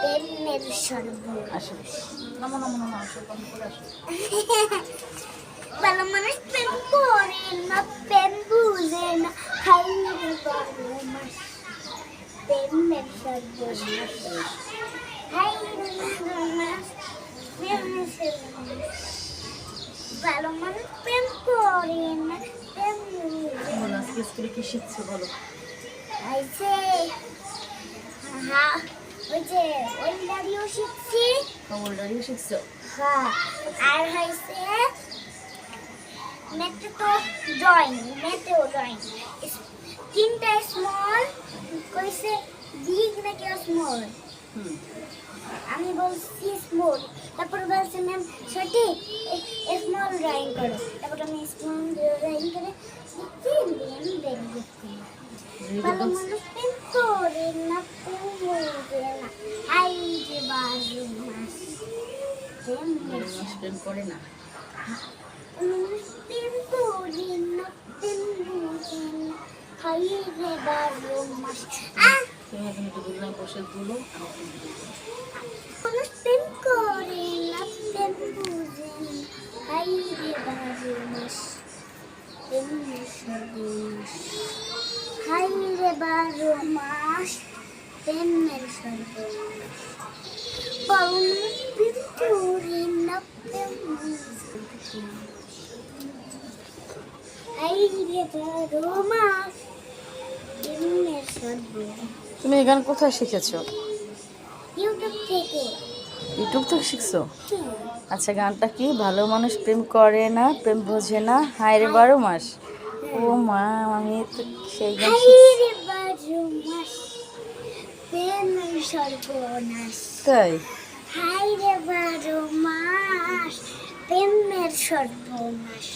প্রেমের সর্ব আসো নামো নামো নামো আসো কম করে আসো ভালো মানুষ প্রেম করে না প্রেম বুঝে না হাইরে ভালো মানুষ প্রেমের সর্ব হাইরে ভালো মানুষ প্রেমের সর্ব ভালো মানুষ প্রেম করে না প্রেম বুঝে বলো আজকে স্কুলে কি শিখছো বলো আইছে হ্যাঁ ওই যে ওই দাঁড়িয়েও শিখছি খবরদারিও শিখছো হ্যাঁ আর হয়েছে মেটে তো ড্রয়িং মেটেও ড্রয়িং তিনটা স্মল কইছে বিগ নাকি স্মল হুম আমি বলছি স্মল তারপর বলছে ম্যাম সঠিক স্মল ড্রয়িং করো তারপর আমি স্মল ড্রয়িং করে দিচ্ছি দেন দেখি ভালো মানুষ প্রেম করে না প্রেম বুঝে না হাই যে বাজু মাস প্রেম প্রেম করে না মানুষ প্রেম করে না প্রেম বুঝে না হাই যে বাজু মাস তুমি এখন একটু দুলনায় বসে দুলো মানুষ প্রেম করে না প্রেম বুঝে না হাই যে বাজু মাস প্রেম সর্বনাশ হাই রে বারো মাস প্রেমের সর্বনাশ পাউন পিতুরি না প্রেম হাই রে বারো মাস প্রেমের সর্বনাশ তুমি এই গান কোথায় শিখেছো ইউটিউব থেকে ইউটিউব থেকে শিখছো হ্যাঁ, আচ্ছা গানটা কি ভালো মানুষ প্রেম করে না প্রেম বোঝে না হায় রে 12 মাস ও মা আমি তো সেই গান হাই শিখছি রে বারো মাস প্রেমের সর্বনাশ তাই হাই রে বারো মাস প্রেমের সর্বনাশ